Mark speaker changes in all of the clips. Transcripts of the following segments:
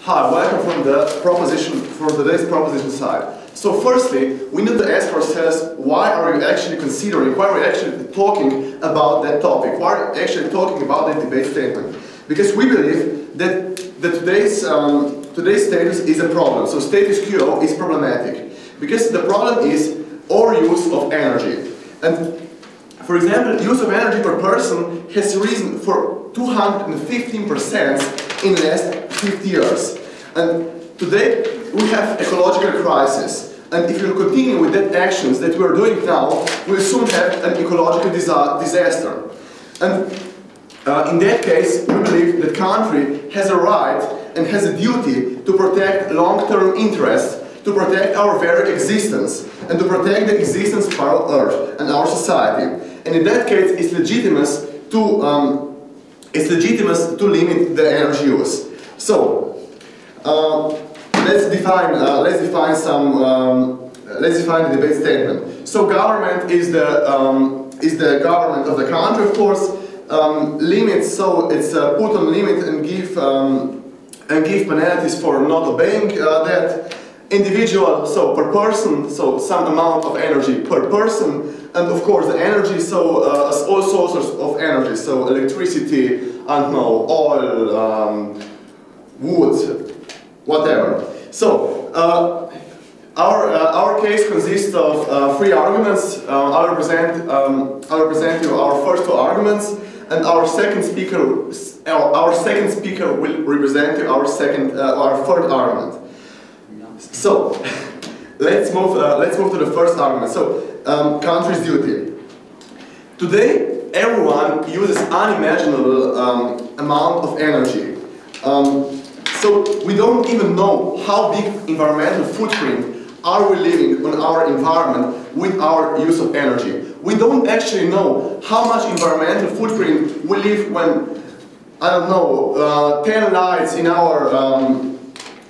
Speaker 1: Hi, welcome from today's proposition side. So firstly, we need to ask ourselves, why are we actually considering, why are we actually talking about that topic? Why are we actually talking about that debate statement? Because we believe that today's status is a problem. So status quo is problematic. Because the problem is overuse of energy. And for example, use of energy per person has risen for 215% in the last 50 years. And today we have ecological crisis. And if you continue with that actions that we are doing now, we'll soon have an ecological disaster. And in that case, we believe that country has a right and has a duty to protect long-term interests, to protect our very existence, and to protect the existence of our Earth and our society. And in that case, it's legitimate to limit the energy use. So let's define the debate statement. So government is the government of the country, of course. Limits, so it's put on limit and give penalties for not obeying that. Individual, so per person, so some amount of energy per person, and of course the energy, so all sources of energy, so electricity, I don't know, oil, wood, whatever. So our case consists of three arguments. I'll represent you our first two arguments, and our second speaker will represent you our third argument. So let's move to the first argument. So country's duty. Today, everyone uses unimaginable amount of energy. So we don't even know how big environmental footprint are we leaving on our environment with our use of energy. We don't actually know how much environmental footprint we leave when, I don't know, 10 lights in our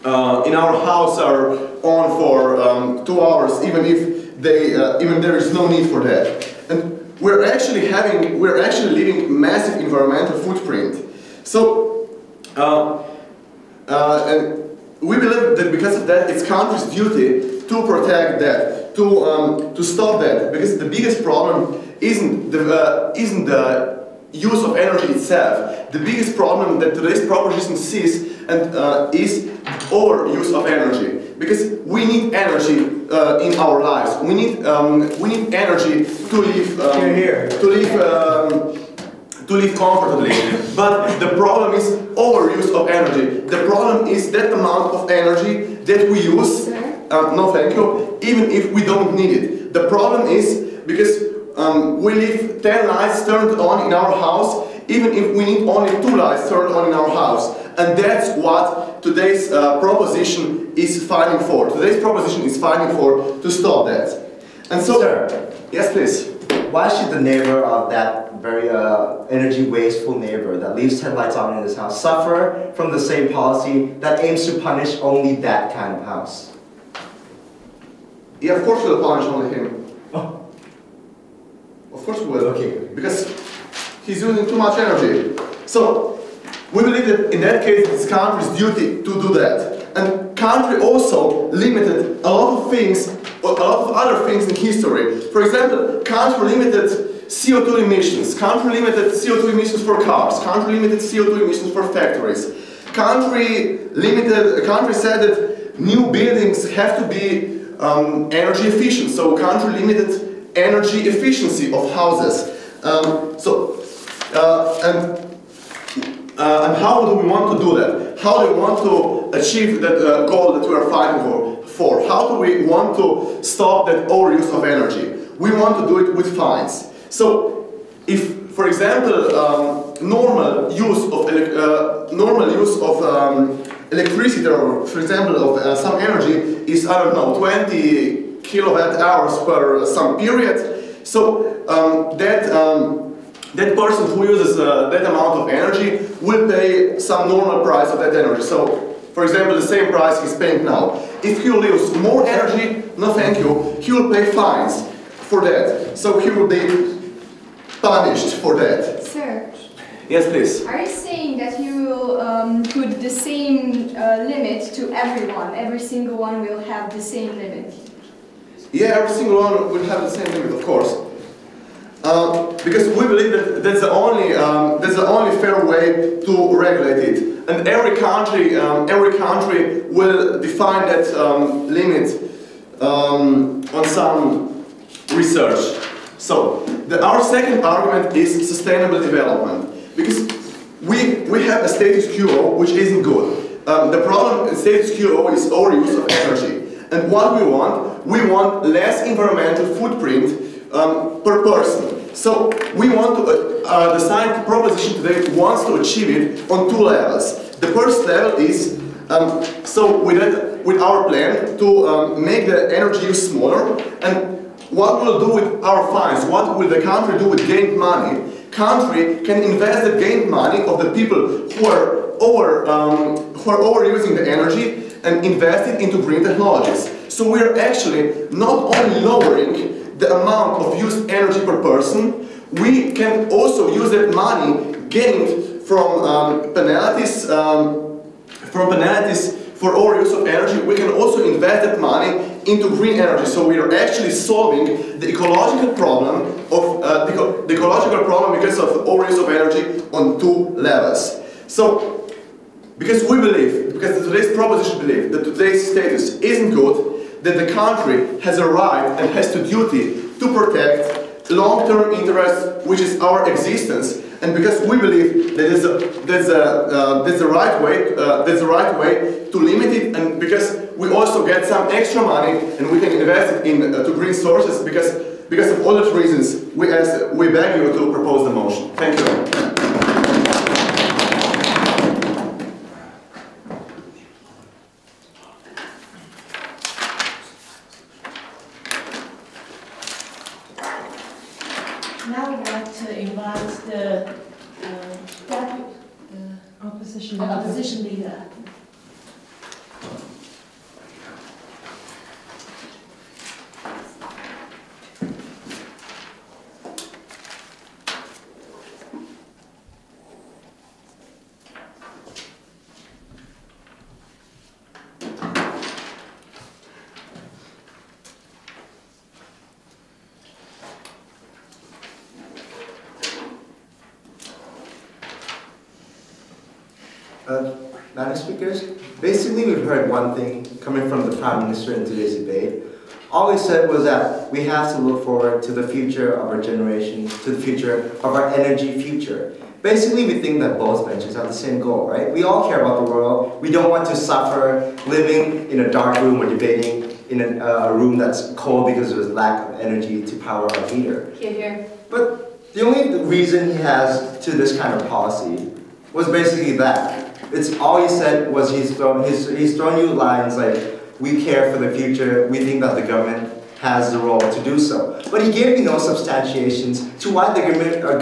Speaker 1: house are on for 2 hours, even if there is no need for that. And we're actually leaving massive environmental footprint. So and we believe that because of that, it's country's duty to protect that, to stop that, because the biggest problem isn't the use of energy itself. The biggest problem that today's proposition sees is overuse of energy, because we need energy in our lives. We need energy to live comfortably. But the problem is overuse of energy. The problem is that amount of energy that we use. No, thank you. Even if we don't need it. The problem is because we leave 10 lights turned on in our house, even if we need only 2 lights turned on in our house. And that's what today's proposition is fighting for. Today's proposition is fighting for to stop that. And so,
Speaker 2: sir,
Speaker 1: yes, please.
Speaker 2: Why should the neighbor of that very energy wasteful neighbor that leaves 10 lights on in his house suffer from the same policy that aims to punish only that kind of house?
Speaker 1: Yeah, of course we'll punish only him.
Speaker 2: Oh.
Speaker 1: Of course we will.
Speaker 2: Okay.
Speaker 1: Because he's using too much energy. So we believe that in that case it's country's duty to do that. And country also limited a lot of things, a lot of other things in history. For example, country limited CO2 emissions. Country limited CO2 emissions for cars. Country limited CO2 emissions for factories. Country said that new buildings have to be energy efficient. So country limited energy efficiency of houses. And how do we want to do that? How do we want to achieve that goal that we are fighting for? How do we want to stop that overuse of energy? We want to do it with fines. So, if, for example, normal use of electricity, or for example of some energy, is, I don't know, 20 kilowatt hours per some period. So that person who uses that amount of energy will pay some normal price of that energy. So, for example, the same price he's paying now. If he will use more energy, no thank you, he will pay fines for that. So he will be punished for that.
Speaker 3: Sir.
Speaker 1: Yes, please.
Speaker 3: Are you saying that you will put the same limit to everyone. Every single one will have the same limit.
Speaker 1: Yeah, every single one will have the same limit, of course. Because we believe that that's the only fair way to regulate it, and every country will define that limit on some research. So our second argument is sustainable development, because we have a status quo which isn't good. The problem in status quo is overuse of energy, and what we want less environmental footprint per person. So we want to, the science proposition today wants to achieve it on 2 levels. The first level is, so with our plan to make the energy use smaller, and what we'll do with our fines, what will the country do with gained money? Country can invest the gained money of the people who are overusing the energy and invest it into green technologies. So we're actually not only lowering the amount of used energy per person, we can also use that money gained from penalties for overuse of energy. We can also invest that money into green energy. So we are actually solving the ecological problem of the ecological problem because of overuse of energy on 2 levels. So, because today's proposition believes that today's status isn't good, that the country has a right and has the duty to protect long-term interests, which is our existence, and because we believe that that's the right way to limit it, and because we also get some extra money and we can invest it in to green sources, because of all those reasons, we beg you to propose the motion. Thank you.
Speaker 4: Now I would like to invite the opposition leader.
Speaker 2: Madam Speakers, basically we've heard one thing coming from the Prime Minister in today's debate. All he said was that we have to look forward to the future of our generation, to the future of our energy future. Basically, we think that both benches have the same goal, right? We all care about the world. We don't want to suffer living in a dark room or debating in a room that's cold because of his lack of energy to power our heater.
Speaker 3: Here, here.
Speaker 2: But the only reason he has to this kind of policy was basically that. It's all he said was he's thrown you lines like, we care for the future, we think that the government has the role to do so. But he gave me no substantiations to why the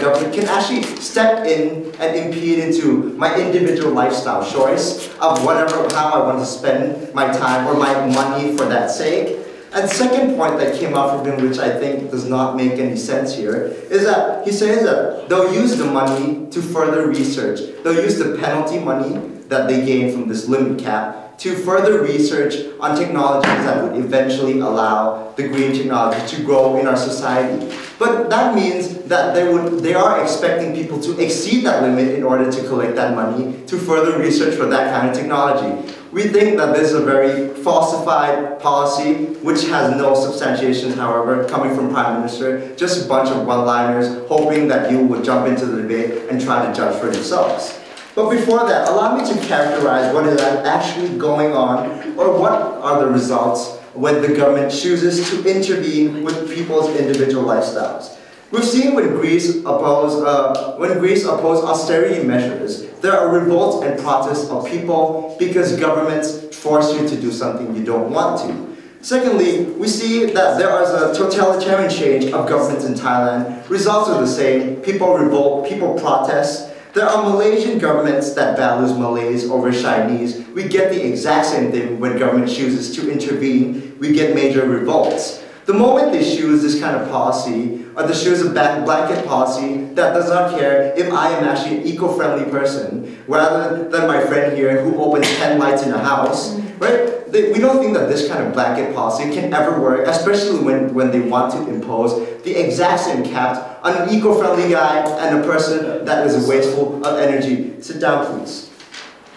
Speaker 2: government can actually step in and impede into my individual lifestyle choice of how I want to spend my time or my money for that sake. And the second point that came out from him, which I think does not make any sense here, is that he says that they'll use the money to further research. They'll use the penalty money that they gain from this limit cap to further research on technologies that would eventually allow the green technology to grow in our society. But that means that they are expecting people to exceed that limit in order to collect that money to further research for that kind of technology. We think that this is a very falsified policy, which has no substantiation, however, coming from Prime Minister, just a bunch of one-liners, hoping that you would jump into the debate and try to judge for yourselves. But before that, allow me to characterize what is actually going on, or what are the results when the government chooses to intervene with people's individual lifestyles. We've seen when Greece opposed austerity measures, there are revolts and protests of people because governments force you to do something you don't want to. Secondly, we see that there is a totalitarian change of governments in Thailand. Results are the same. People revolt, people protest. There are Malaysian governments that values Malays over Chinese. We get the exact same thing when government chooses to intervene. We get major revolts. The moment they choose this kind of policy, shoes a blanket policy that does not care if I am actually an eco-friendly person, rather than my friend here who opens 10 lights in a house, right? We don't think that this kind of blanket policy can ever work, especially when they want to impose the exact same cap on an eco-friendly guy and a person that is wasteful of energy. Sit down, please.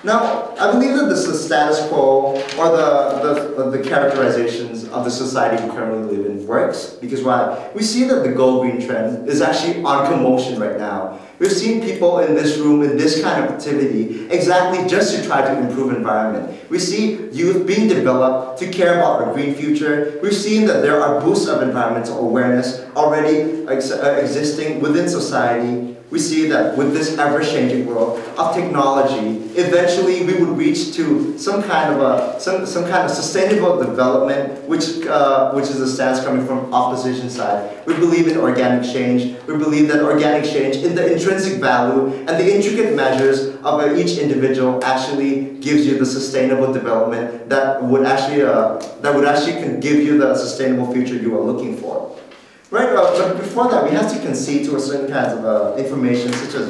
Speaker 2: Now, I believe that this is the status quo, or the characterizations of the society we currently live in works, because why? We see that the go-green trend is actually on commotion right now. We've seen people in this room in this kind of activity exactly just to try to improve environment. We see youth being developed to care about our green future. We've seen that there are boosts of environmental awareness already existing within society. We see that with this ever-changing world of technology, eventually we would reach to some kind of sustainable development, which is a stance coming from opposition side. We believe in organic change. We believe that organic change in the intrinsic value and the intricate measures of each individual actually gives you the sustainable development that would actually can give you the sustainable future you are looking for. Right, but before that, we have to concede to a certain kinds of information, such as,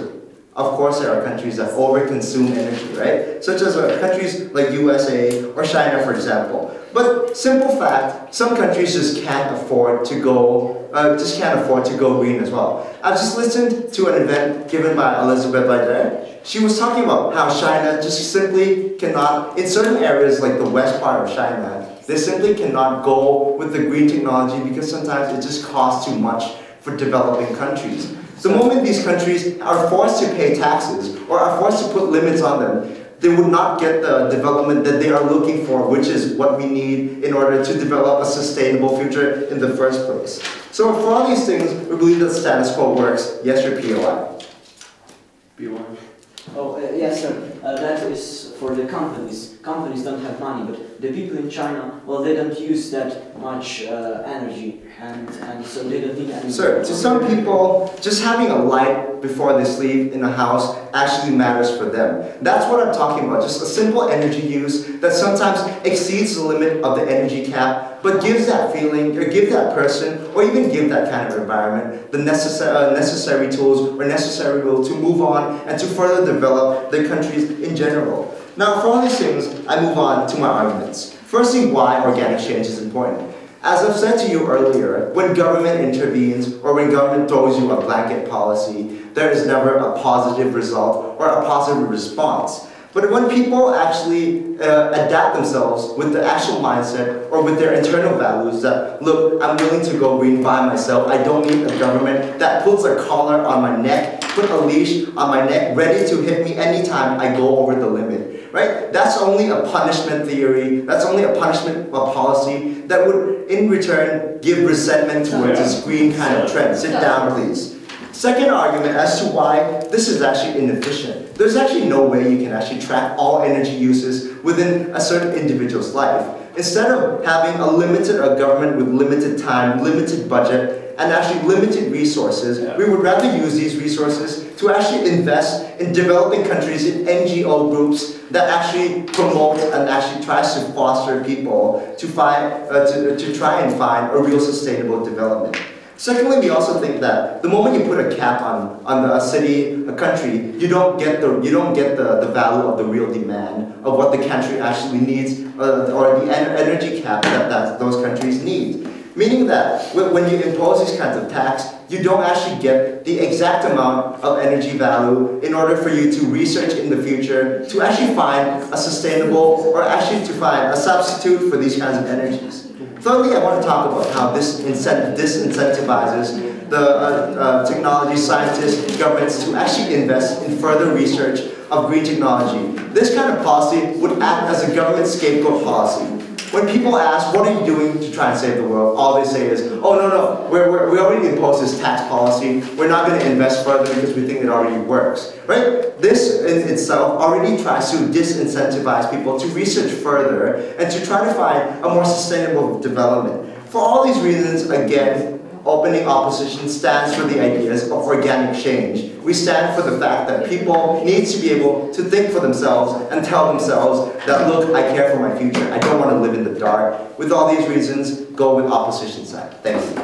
Speaker 2: of course, there are countries that overconsume energy, right? Such as countries like USA or China, for example. But simple fact, some countries just can't afford to go green as well. I've just listened to an event given by Elizabeth Leider. She was talking about how China just simply cannot, in certain areas like the west part of China, they simply cannot go with the green technology because sometimes it just costs too much for developing countries. The moment these countries are forced to pay taxes or are forced to put limits on them, they would not get the development that they are looking for, which is what we need in order to develop a sustainable future in the first place. So for all these things, we believe that status quo works. Yes, your POI.
Speaker 5: POI. Oh, yes, sir. That is for the companies. Companies don't have money, but the people in China, well, they don't use that much energy, and so they don't need any.
Speaker 2: Sir, to some people, just having a light before they sleep in a house actually matters for them. That's what I'm talking about, just a simple energy use that sometimes exceeds the limit of the energy cap, but gives that feeling, or give that person, or even give that kind of environment the necessary tools or necessary will to move on and to further develop the countries in general. Now, for all these things, I move on to my arguments. Firstly, why organic change is important. As I've said to you earlier, when government intervenes or when government throws you a blanket policy, there is never a positive result or a positive response. But when people actually adapt themselves with the actual mindset or with their internal values that, look, I'm willing to go green by myself, I don't need a government that puts a collar on my neck, put a leash on my neck, ready to hit me anytime I go over the limit, right? That's only a punishment theory, that's only a punishment policy that would, in return, give resentment towards this green kind of trend. Sit down, please. Second argument as to why this is actually inefficient. There's actually no way you can actually track all energy uses within a certain individual's life. Instead of having a government with limited time, limited budget, and actually limited resources, we would rather use these resources to actually invest in developing countries, in NGO groups that actually promote and actually tries to foster people to try and find a real sustainable development. Secondly, we also think that the moment you put a cap on a city, a country, you don't get the value of the real demand of what the country actually needs, or the energy cap that those countries need. Meaning that when you impose these kinds of tax, you don't actually get the exact amount of energy value in order for you to research in the future to actually find a sustainable, or actually to find a substitute for these kinds of energies. Thirdly, I want to talk about how this disincentivizes the technology scientists, governments to actually invest in further research of green technology. This kind of policy would act as a government scapegoat policy. When people ask, what are you doing to try and save the world? All they say is, oh no, we already imposed this tax policy, we're not going to invest further because we think it already works. Right? This in itself already tries to disincentivize people to research further and to try to find a more sustainable development. For all these reasons, again, opening opposition stands for the ideas of organic change. We stand for the fact that people need to be able to think for themselves and tell themselves that, look, I care for my future, I don't want to live in the dark. With all these reasons, go with opposition side. Thank you.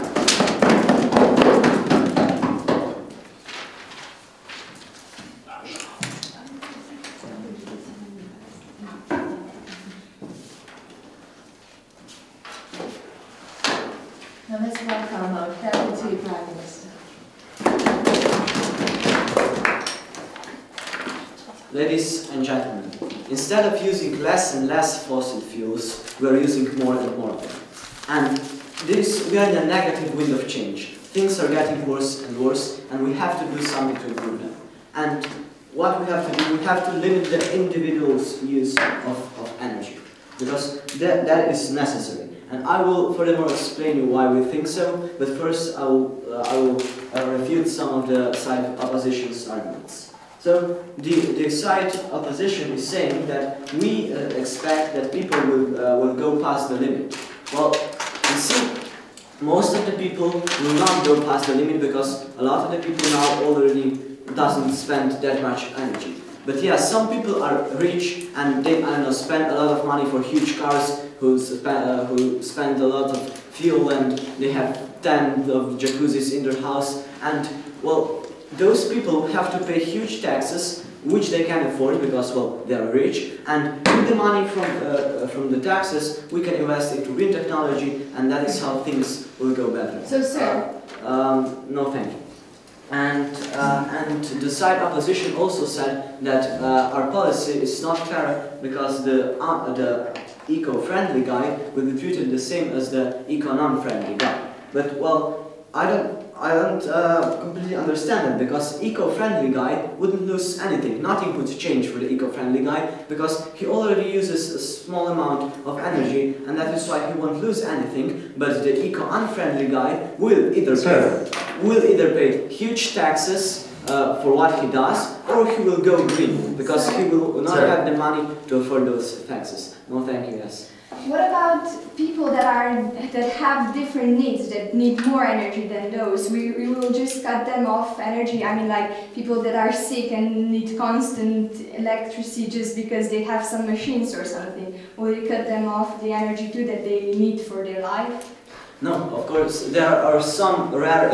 Speaker 4: let's welcome our Deputy Prime Minister.
Speaker 5: Ladies and gentlemen, instead of using less and less fossil fuels, we are using more and more of them. And we are in a negative wind of change. Things are getting worse and worse, and we have to do something to improve them. And what we have to do, we have to limit the individual's use of energy, because that is necessary. And I will furthermore explain you why we think so, but first I will refute some of the side opposition's arguments. So the side opposition is saying that we expect that people will go past the limit. Well, you see, most of the people will not go past the limit because a lot of the people now already doesn't spend that much energy. But yeah, some people are rich and they spend a lot of money for huge cars, who spend a lot of fuel, and they have 10 of jacuzzis in their house. And well, those people have to pay huge taxes, which they can afford because, well, they are rich, and with the money from the taxes we can invest into green technology, and that is how things will go better.
Speaker 3: So, sir.
Speaker 5: No, thank you. And the side opposition also said that our policy is not fair because the eco-friendly guy will be treated the same as the eco-non-friendly guy. But well, I don't completely understand it, because eco-friendly guy wouldn't lose anything. Nothing would change for the eco-friendly guy because he already uses a small amount of energy, and that is why he won't lose anything. But the eco-unfriendly guy will either pay huge taxes for what he does, or he will go green because he will not have the money to afford those taxes. No, thank you. Yes.
Speaker 3: What about people that have different needs, that need more energy than those? We will just cut them off energy. I mean, like people that are sick and need constant electricity just because they have some machines or something. Will you cut them off the energy too that they need for their life?
Speaker 5: No, of course, there are some rare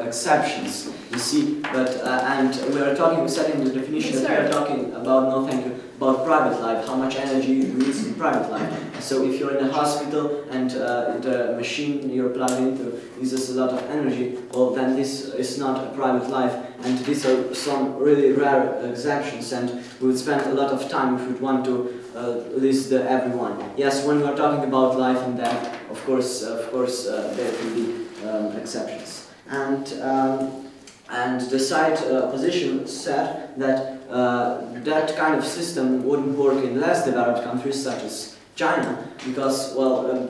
Speaker 5: exceptions, you see, but, and we are talking, we said in the definition that we are talking about, no thank you, about private life, how much energy you use in private life. So if you're in a hospital and the machine you're plugged into uses a lot of energy, well then this is not a private life, and these are some really rare exceptions, and we would spend a lot of time if we'd want to list everyone. Yes, when we're talking about life and death, of course, there can be exceptions. And the side opposition said that that kind of system wouldn't work in less developed countries such as China, because, well,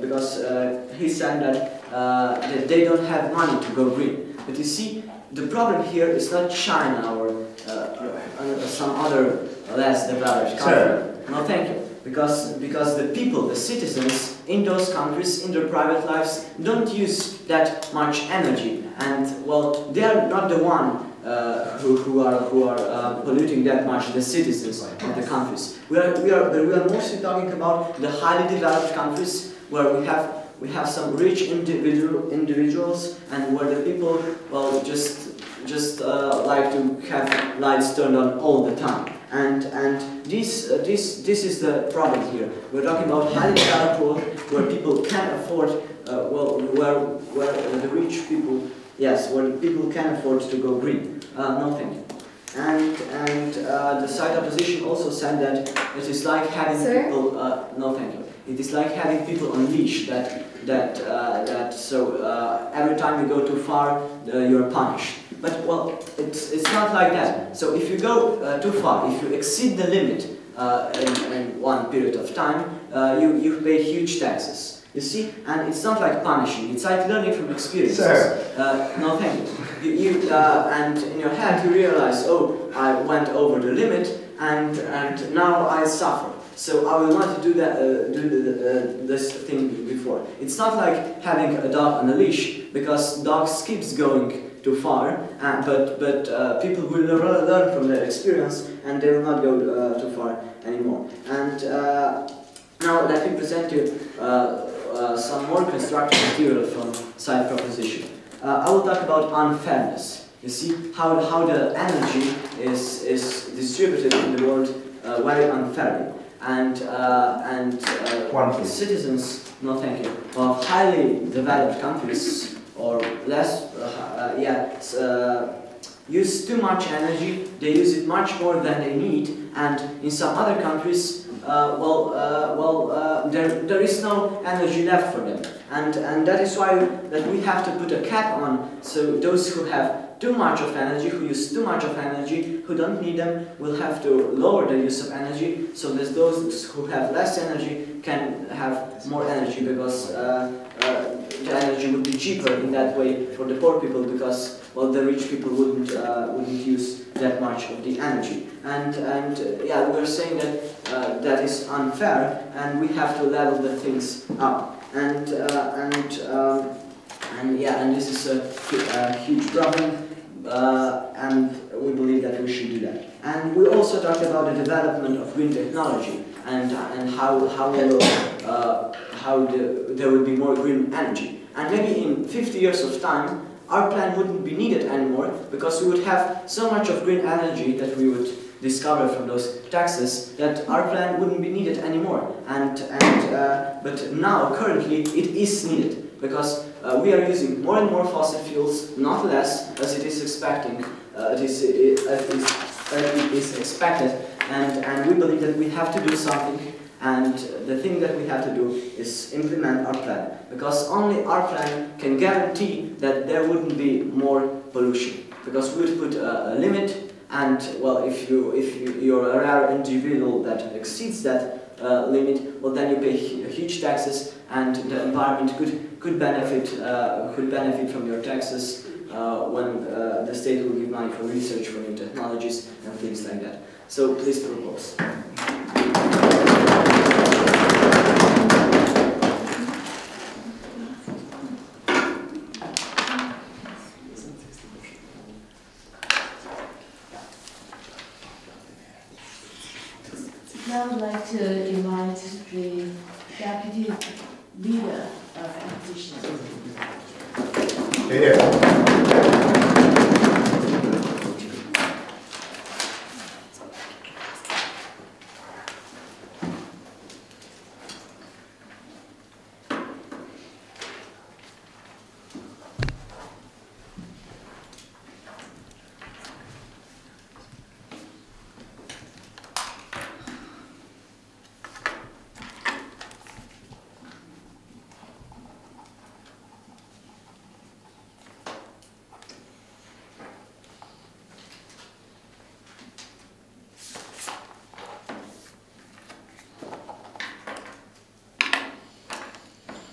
Speaker 5: he said that they don't have money to go green. But you see, the problem here is not China or some other less developed country. No, thank you. Because the people, the citizens in those countries, in their private lives, don't use that much energy, and well, they are not the one who are polluting that much, the citizens of the countries. We are mostly talking about the highly developed countries where we have some rich individuals, and where the people, well, just like to have lights turned on all the time. And this is the problem here. We're talking about highly developed world where people can afford, where the rich people, yes, where the people can afford to go green. No, thank you. And the side opposition also said that it is like having people. No, thank you. It is like having people on leash. So every time you go too far, you're punished. But well, it's not like that. So if you go too far, if you exceed the limit in one period of time, you pay huge taxes. You see, and it's not like punishing. It's like learning from experiences. No, thank you. And in your head you realize, oh, I went over the limit, and now I suffer. So I will not do that. This thing before. It's not like having a dog on a leash, because dogs keeps going too far, but people will learn from their experience, and they will not go too far anymore. And now let me present you some more constructive material from side proposition. I will talk about unfairness. You see how the energy is distributed in the world very unfairly. and citizens, no thank you, of highly developed countries or less, use too much energy. They use it much more than they need, and in some other countries, there is no energy left for them, and that is why that we have to put a cap on. So those who have too much of energy, who use too much of energy, who don't need them, will have to lower the use of energy, so that those who have less energy can have more energy, because the energy would be cheaper in that way for the poor people, because well, the rich people wouldn't use that much of the energy. And yeah, we're saying that that is unfair, and we have to level the things up. And this is a huge problem. And we believe that we should do that. And we also talked about the development of green technology and how there will be more green energy. And maybe in 50 years of time, our plan wouldn't be needed anymore, because we would have so much of green energy that we would discover from those taxes that our plan wouldn't be needed anymore. But now, currently, it is needed, because we are using more and more fossil fuels, not less, as it is expecting. It is expected, and we believe that we have to do something. And the thing that we have to do is implement our plan, because only our plan can guarantee that there wouldn't be more pollution. Because we would put a limit, and well, if you're a rare individual that exceeds that limit, well, then you pay huge taxes, and the environment could benefit from your taxes when the state will give money for research, for new technologies, and things like that. So please propose.
Speaker 4: Now I'd like to invite the deputy leader of opposition.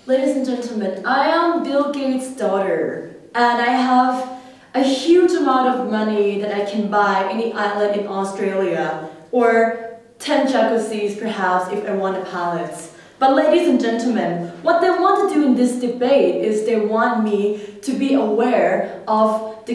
Speaker 6: Ladies and gentlemen, I am Bill Gates' daughter, and I have a huge amount of money that I can buy any island in Australia, or 10 jacuzzis perhaps if I want a palace. But ladies and gentlemen, what they want to do in this debate is they want me to be aware of the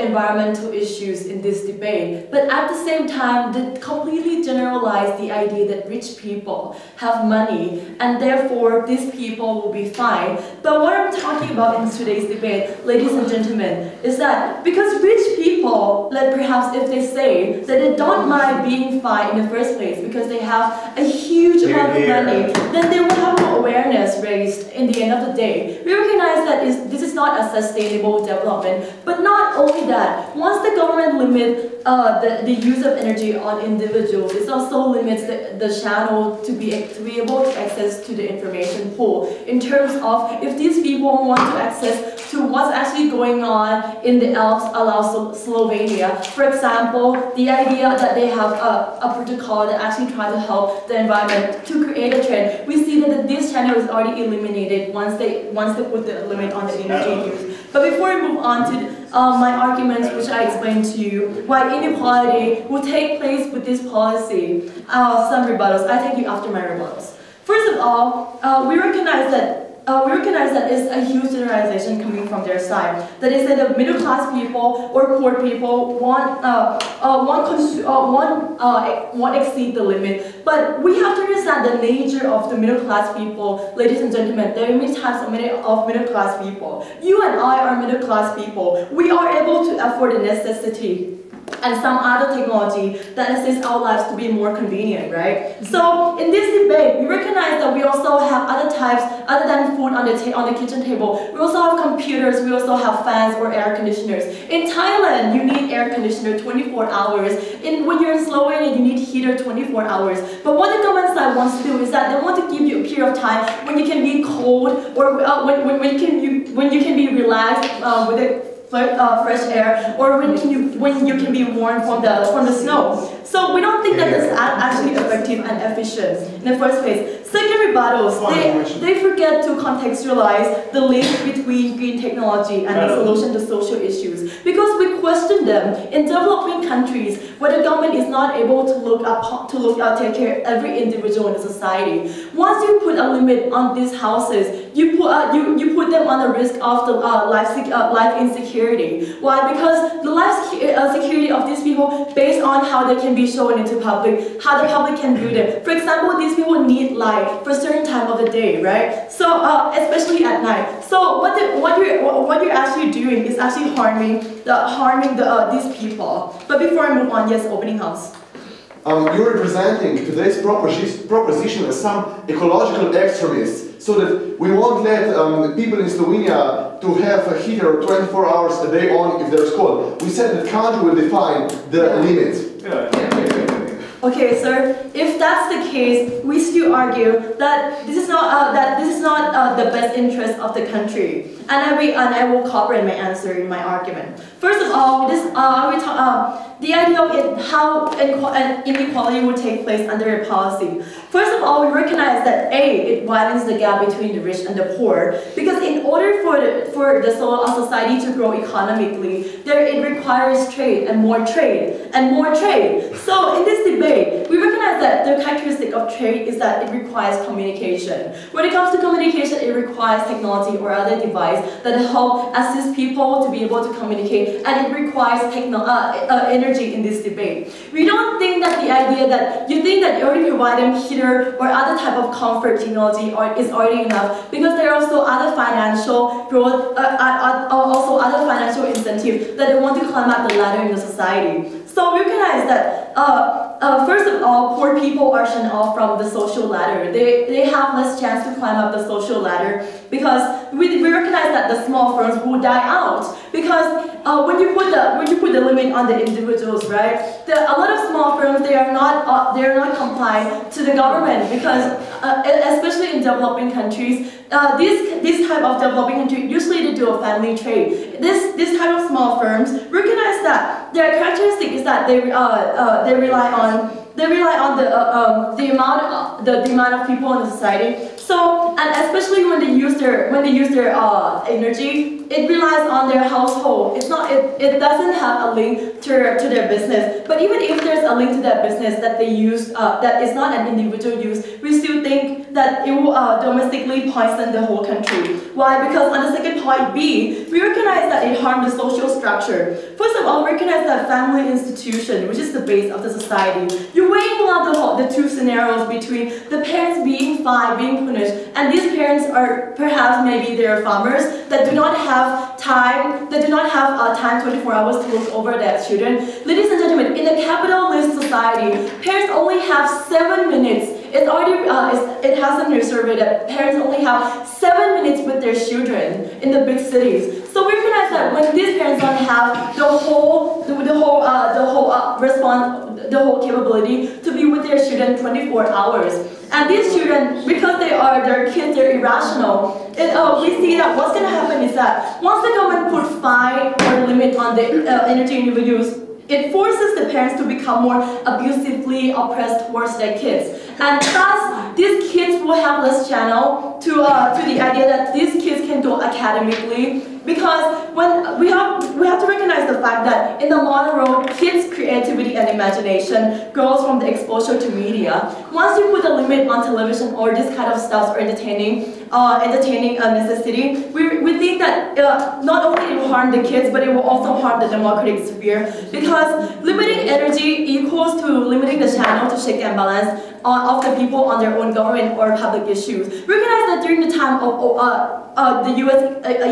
Speaker 6: environmental issues in this debate, but at the same time they completely generalize the idea that rich people have money and therefore these people will be fine. But what I'm talking about in today's debate, ladies and gentlemen, is that because rich people, like perhaps if they say that they don't mind being fine in the first place because they have a huge amount of money, then they will have more awareness raised in the end of the day. We recognize that this is not a sustainable development. But not only that, once the government limits the use of energy on individuals, it also limits the channel to be able to access to the information pool in terms of if these people want to access to what's actually going on in the Alps along Slovenia. For example, the idea that they have a protocol that actually tries to help the environment to create a trend. We see that this channel is already eliminated once they put the limit on the energy use. But before we move on to my arguments, which I explained to you, why inequality will take place with this policy, some rebuttals. I take you after my rebuttals. First of all, we recognize that it's a huge generalization coming from their side. That is that the middle class people or poor people won't exceed the limit. But we have to understand the nature of the middle class people, ladies and gentlemen. There are many types of middle class people. You and I are middle class people. We are able to afford the necessity and some other technology that assists our lives to be more convenient, right? So in this debate, we recognize that we also have other types, other than food on the kitchen table. We also have computers, we also have fans or air conditioners. In Thailand, you need air conditioner 24 hours. When you're in Slovenia, you need heater 24 hours. But what the government side wants to do is that they want to give you a period of time when you can be cold or when you can be relaxed with the fresh air, or when you can be warm from the snow. So we don't think that that's actually effective and efficient in the first place. Second rebuttals, they forget to contextualize the link between green technology and the solution to social issues. Because we question them in developing countries where the government is not able to take care of every individual in the society. Once you put a limit on these houses, you put them on the risk of the life insecurity. Why? Because the life security of these people based on how they can be shown into public, how the public can view them. For example, these people need light for a certain time of the day, right? So especially at night. So what you're actually doing is actually harming these people. But before I move on, yes, opening house.
Speaker 1: You're representing today's proposition as some ecological extremists, so that we won't let people in Slovenia to have a heater 24 hours a day on if there's cold. We said that country will define the limit.
Speaker 6: Okay, sir. If that's the case, we still argue that this is not the best interest of the country, and I will cooperate my answer in my argument. First of all, the idea of how inequality would take place under a policy. First of all, we recognize that it widens the gap between the rich and the poor, because in order for the society to grow economically, it requires trade and more trade and more trade. So in this debate, we recognize that the characteristic of trade is that it requires communication. When it comes to communication, it requires technology or other device that help assist people to be able to communicate, and it requires energy in this debate. We don't think that the idea that you think that you already provide them heater or other type of comfort technology is already enough, because there are also other financial growth, also other financial incentives that they want to climb up the ladder in the society. So we recognize that first of all, poor people are shunned off from the social ladder. They have less chance to climb up the social ladder, because we recognize that the small firms will die out. Because when you put the limit on the individuals, right? A lot of small firms, they are not compliant to the government, because especially in developing countries, this type of developing country usually they do a family trade. This type of small firms recognize that their characteristic is that they rely on the amount of people in the society. So, and especially when they use their energy, it relies on their household. It doesn't have a link to their business. But even if there's a link to that business that they use, that is not an individual use, we still think that it will domestically poison the whole country. Why? Because on the second point B, we recognize that it harmed the social structure. First of all, we recognize that family institution, which is the base of the society. You're weighing out the two scenarios between the parents being fined, being punished, and these parents are perhaps maybe they're farmers that do not have time, 24 hours to look over their children. Ladies and gentlemen, in a capitalist society, parents only have 7 minutes. It has been surveyed that parents only have 7 minutes with their children in the big cities. So we recognize that when these parents don't have the whole capability to be with their children 24 hours. And these children, because their kids, they're irrational. We see that what's going to happen is that once the government puts fine or limit on the energy individuals, it forces the parents to become more abusively oppressed towards their kids. And thus, these kids will have less channel to the idea that these kids can do academically. Because when we have to recognize the fact that in the modern world, kids' creativity and imagination grows from the exposure to media. Once you put a limit on television or this kind of stuff or entertaining, entertaining necessity. We think that not only it will harm the kids, but it will also harm the democratic sphere, because limiting energy equals to limiting the channel to check and balance of the people on their own government or public issues. Recognize that during the time of the US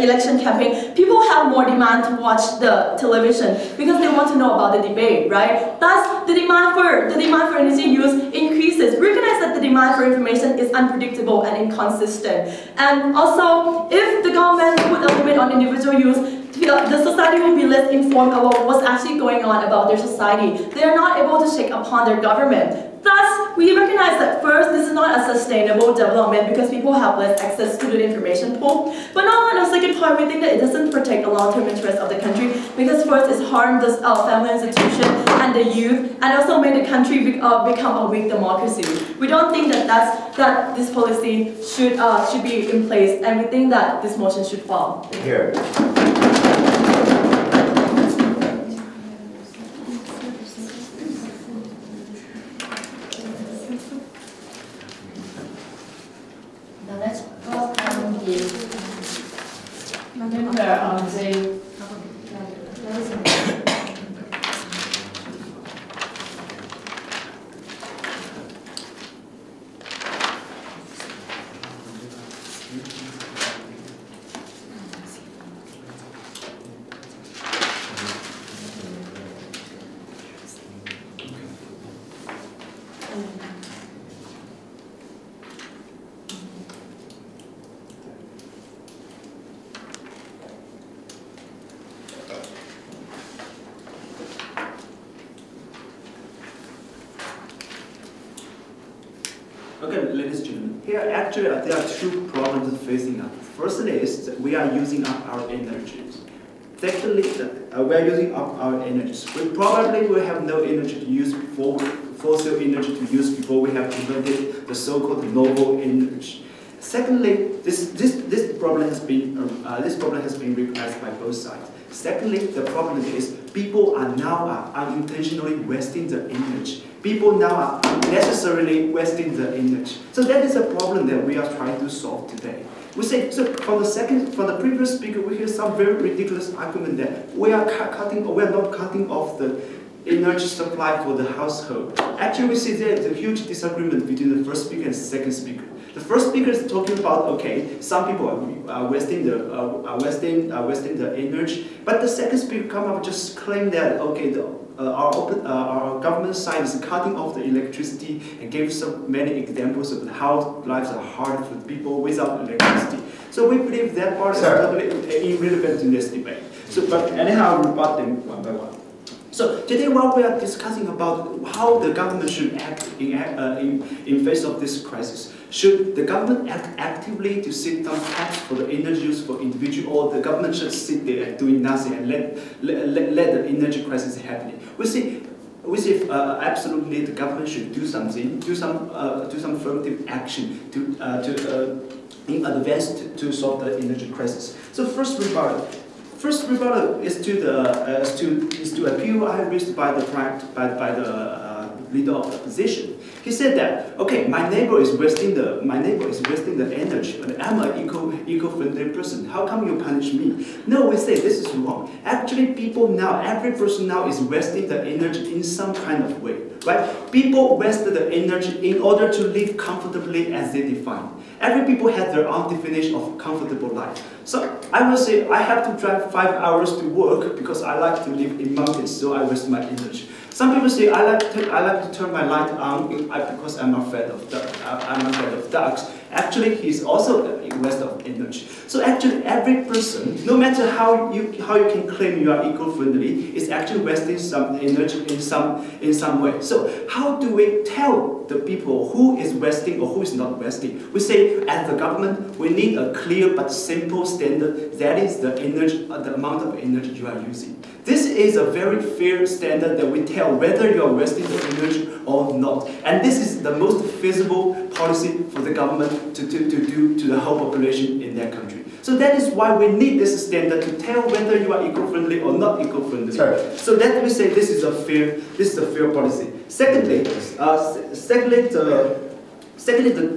Speaker 6: election campaign, people have more demand to watch the television because they want to know about the debate, right? Thus, the demand for energy use increases. Recognize that the demand for information is unpredictable and inconsistent. And also, if the government put a limit on individual use, the society will be less informed about what's actually going on about their society. They are not able to check upon their government. Thus, we recognize that first, this is not a sustainable development because people have less access to the information pool. But now on the second point, we think that it doesn't protect the long-term interest of the country because first, it's harmed the family institution and the youth, and also made the country become a weak democracy. We don't think that this policy should be in place, and we think that this motion should fall.
Speaker 2: Here.
Speaker 4: Now let's welcome the member of the
Speaker 7: Okay, ladies and gentlemen, here actually there are two problems facing us. Firstly is that we are using up our energies. Secondly, we are using up our energies. We probably will have no energy to use before, fossil energy to use before we have invented the so-called noble energy. Secondly, this problem has been recognized by both sides. Secondly, the problem is people are now unintentionally wasting the energy. People now are unnecessarily wasting the energy. So that is a problem that we are trying to solve today. We say, so from the previous speaker, we hear some very ridiculous argument that we are not cutting off the energy supply for the household. Actually, we see there is a huge disagreement between the first speaker and the second speaker. The first speaker is talking about, okay, some people are wasting the energy, but the second speaker come up just claim that, okay, our government side is cutting off the electricity and gave so many examples of how lives are hard for people without electricity. So we believe that part is totally irrelevant in this debate. So, but anyhow, I'll rebut them one by one. So today, while we are discussing about how the government should act in face of this crisis, should the government act actively to set down tax for the energy use for individual, or the government should sit there doing nothing and let the energy crisis happen? We see absolutely the government should do something, do some affirmative action in advance to solve the energy crisis. So first rebuttal is to appeal I raised by the leader of the opposition. He said that, okay, my neighbor is wasting the energy, but I'm an eco-friendly person. How come you punish me? No, we say this is wrong. Actually, every person now is wasting the energy in some kind of way, right? People waste the energy in order to live comfortably as they define. Every people have their own definition of comfortable life. So I will say I have to drive 5 hours to work because I like to live in mountains, so I waste my energy. Some people say I like to turn my light on because I'm afraid of dogs. Actually, he's also a waste of energy. So actually, every person, no matter how you can claim you are eco-friendly, is actually wasting some energy in some way. So how do we tell the people who is wasting or who is not wasting? We say, as the government, we need a clear but simple standard. That is the energy, the amount of energy you are using. This is a very fair standard that we tell whether you are wasting the energy or not. And this is the most feasible policy for the government to do to the whole population in their country. So that is why we need this standard to tell whether you are eco-friendly or not eco-friendly. So that we say this is a fair policy. Secondly, Secondly, the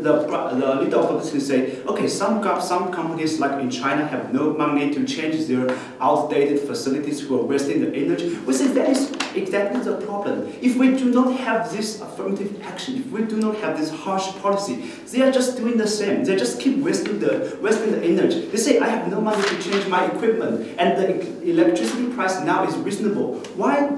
Speaker 7: leader of opposition say, okay, some companies like in China have no money to change their outdated facilities who are wasting the energy. We say that is exactly the problem. If we do not have this affirmative action, if we do not have this harsh policy, they are just doing the same. They just keep wasting the energy. They say, I have no money to change my equipment, and the electricity price now is reasonable. Why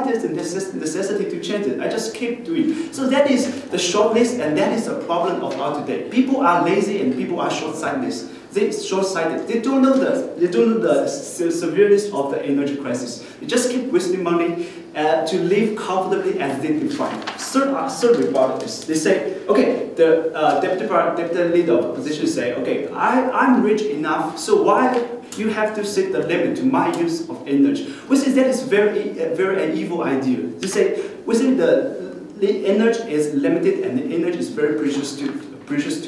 Speaker 7: there's the necessity to change it? I just keep doing. So that is the short list, and that is the problem of our today. People are lazy and people are short-sighted. They don't know the severeness of the energy crisis. They just keep wasting money to live comfortably as they define. Third report is they say, okay, the deputy leader of opposition say, okay, I'm rich enough, so why you have to set the limit to my use of energy? We say that is very an evil idea. They say we say the energy is limited and the energy is very precious to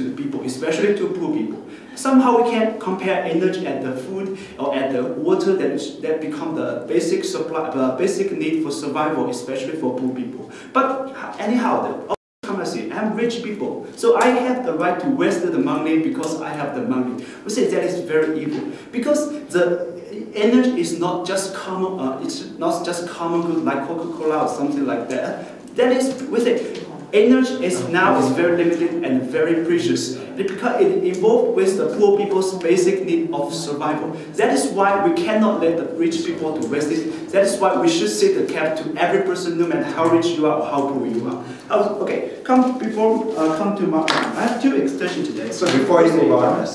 Speaker 7: the people, especially to poor people. Somehow we can compare energy and the food or at the water that become the basic supply, basic need for survival, especially for poor people. But anyhow, I'm rich people, so I have the right to waste the money because I have the money. We say that is very evil because the energy is not just common. It's not just common good like Coca-Cola or something like that. That is, we say, energy is very limited and very precious because it involves with the poor people's basic need of survival. That is why we cannot let the rich people to waste it. That is why we should set the cap to every person, no matter how rich you are or how poor you are. Okay, come to my. I have two extensions today.
Speaker 2: So before you move on,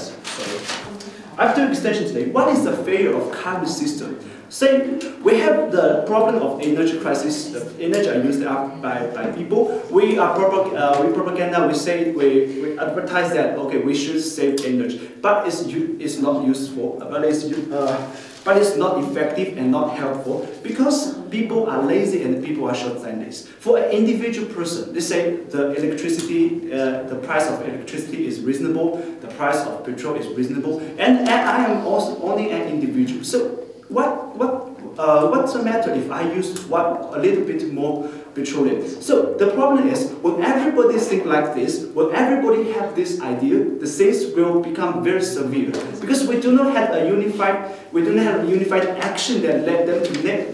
Speaker 7: I have two extensions today. One is the failure of carbon system. Say we have the problem of energy crisis. The energy are used up by people. We propaganda. We say we advertise that okay we should save energy, but it's not useful. But it's not effective and not helpful because people are lazy and people are short-sighted. For an individual person, they say the electricity, the price of electricity is reasonable, the price of petrol is reasonable, and I am also only an individual. So what's the matter if I use a little bit more petroleum? So the problem is when everybody think like this, when everybody have this idea, the things will become very severe because we do not have a unified action that led them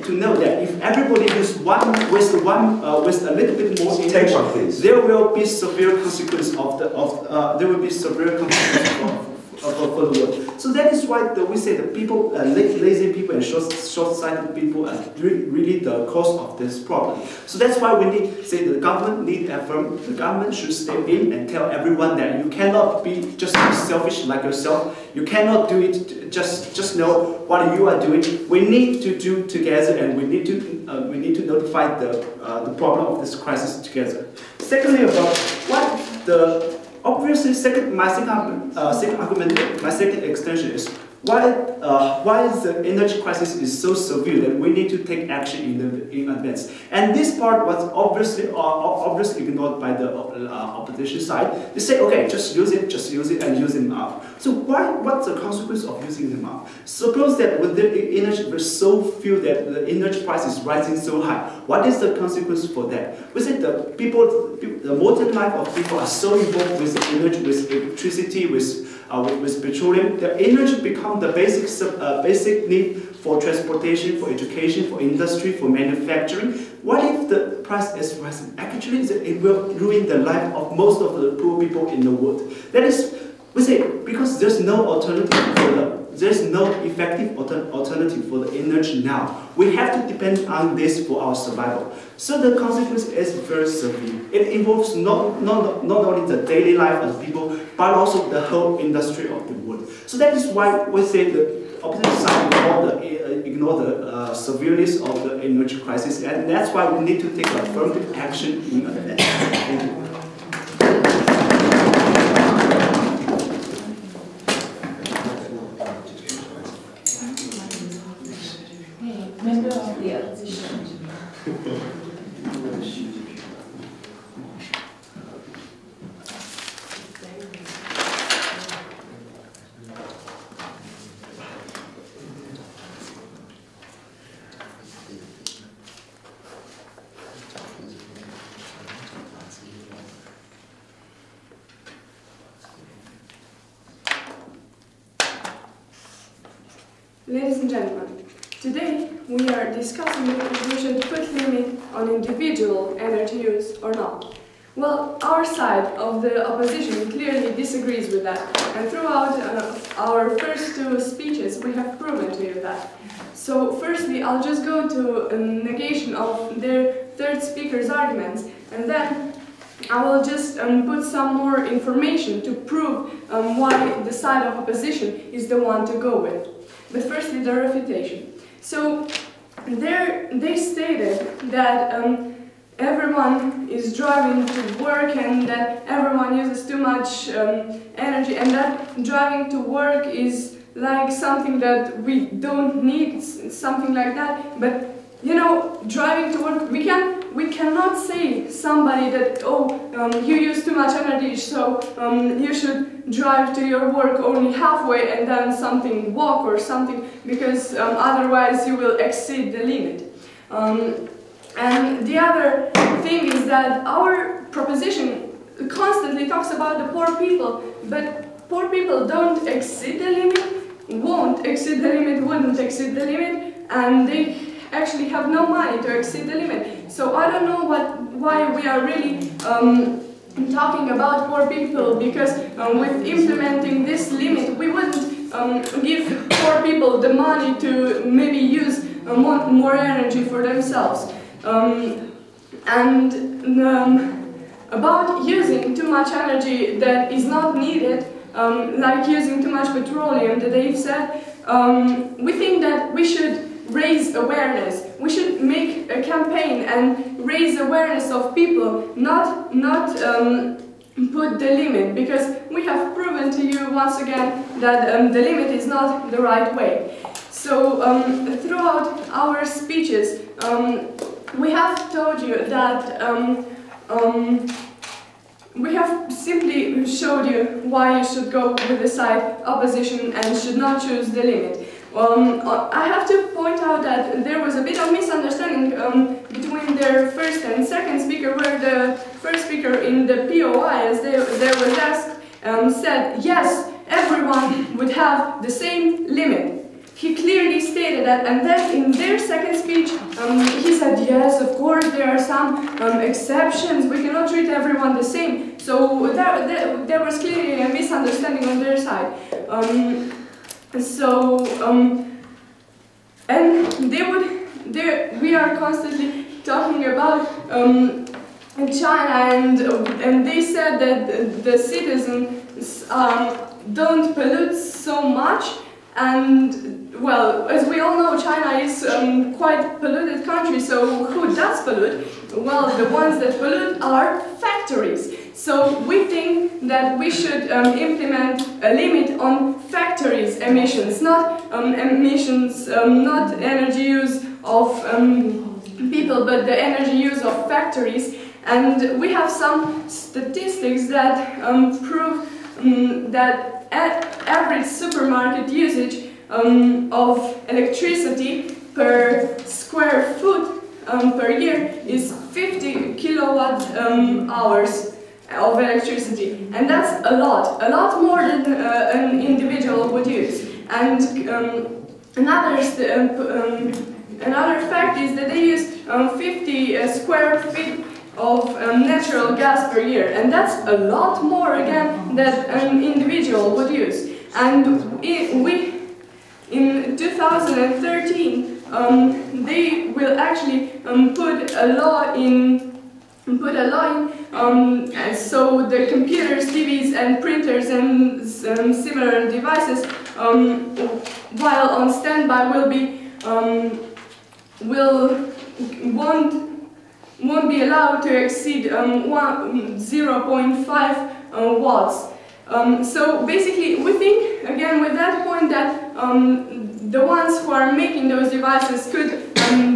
Speaker 7: to know that if everybody use with a little bit more energy, there will be severe consequences for the world. So that is why we say the people, lazy people and short-sighted people are really the cause of this problem. So that's why we need say the government the government should step in and tell everyone that you cannot be just selfish like yourself. You cannot do it just know what you are doing. We need to do together, and we need to notify the problem of this crisis together. Secondly, about what the obviously, my second extension is why the energy crisis is so severe that we need to take action in advance. And this part was obviously ignored by the opposition side. They say, okay, just use it and use them up. So what's the consequence of using them up? Suppose that when the energy was so few that the energy price is rising so high, what is the consequence for that? We said the modern life of people are so involved with energy, with electricity, with petroleum. The energy becomes the basic need for transportation, for education, for industry, for manufacturing. What if the price is rising? Actually, it will ruin the life of most of the poor people in the world. That is, we say, because there's no alternative there's no effective alternative for the energy now. We have to depend on this for our survival. So the consequence is very severe. It involves not only the daily life of people, but also the whole industry of the world. So that is why we say the opposite side ignore the severeness of the energy crisis, and that's why we need to take affirmative action in advance. Thank you.
Speaker 4: Member of the opposition.
Speaker 8: Ladies and gentlemen, today we are discussing if we should put limit on individual energy use or not. Well, our side of the opposition clearly disagrees with that, and throughout our first two speeches we have proven to you that. So firstly, I'll just go to a negation of their third speaker's arguments, and then I will just put some more information to prove why the side of opposition is the one to go with. But firstly, the refutation. So they stated that everyone is driving to work and that everyone uses too much energy, and that driving to work is like something that we don't need, something like that. But you know, driving to work, we cannot say somebody that, oh, you use too much energy, so you should drive to your work only halfway and then something walk or something, because otherwise you will exceed the limit. And the other thing is that our proposition constantly talks about the poor people, but poor people don't exceed the limit, won't exceed the limit, wouldn't exceed the limit, and they actually have no money to exceed the limit. So I don't know why we are really talking about poor people, because with implementing this limit we wouldn't give poor people the money to maybe use more energy for themselves. About using too much energy that is not needed, like using too much petroleum that they've said, we think that we should raise awareness. We should make a campaign and raise awareness of people, not put the limit, because we have proven to you once again that the limit is not the right way. So throughout our speeches, we have told you that we have simply showed you why you should go with the side opposition and should not choose the limit. I have to point out that there was a bit of misunderstanding between their first and second speaker, where the first speaker in the POI, as they was asked, said yes, everyone would have the same limit. He clearly stated that, and then in their second speech he said yes, of course there are some exceptions, we cannot treat everyone the same. So there was clearly a misunderstanding on their side. And we are constantly talking about China, and they said that the citizens don't pollute so much, and well, as we all know, China is quite polluted country, so who does pollute? Well, the ones that pollute are factories. So we think that we should implement a limit on factories' emissions, not emissions, not energy use of people, but the energy use of factories. And we have some statistics that prove that average supermarket usage of electricity per square foot per year is 50 kilowatt hours of electricity, and that's a lot more than an individual would use. And another fact is that they use 50 square feet of natural gas per year, and that's a lot more again that an individual would use. And in 2013 they will actually put a law in, so the computers, TVs and printers and similar devices while on standby won't be allowed to exceed 0.5 watts. So basically we think again with that point that the ones who are making those devices could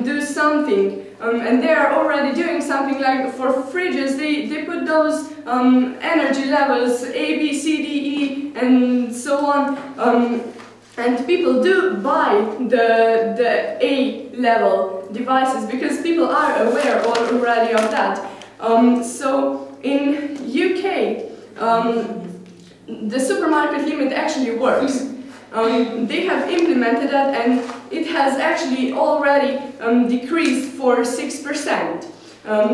Speaker 8: do something. And they are already doing something, like for fridges, they put those energy levels A, B, C, D, E and so on, and people do buy the A level devices because people are aware already of that. So in UK the supermarket limit actually works. they have implemented that, and it has actually already decreased for 6%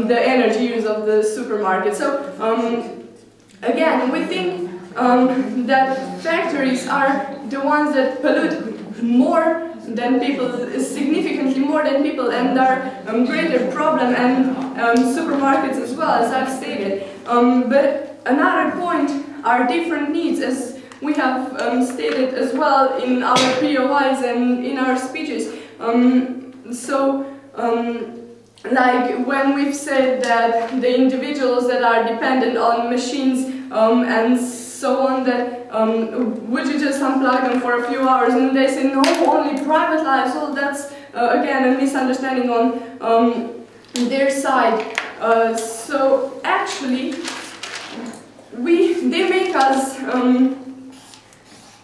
Speaker 8: the energy use of the supermarket. So again, we think that factories are the ones that pollute more than people, significantly more than people, and are a greater problem, and supermarkets as well, as I've stated. But another point are different needs, as we have stated as well in our POIs and in our speeches. Like when we've said that the individuals that are dependent on machines and so on, that would you just unplug them for a few hours, and they say no, only private life. So that's again a misunderstanding on their side. So actually, they make us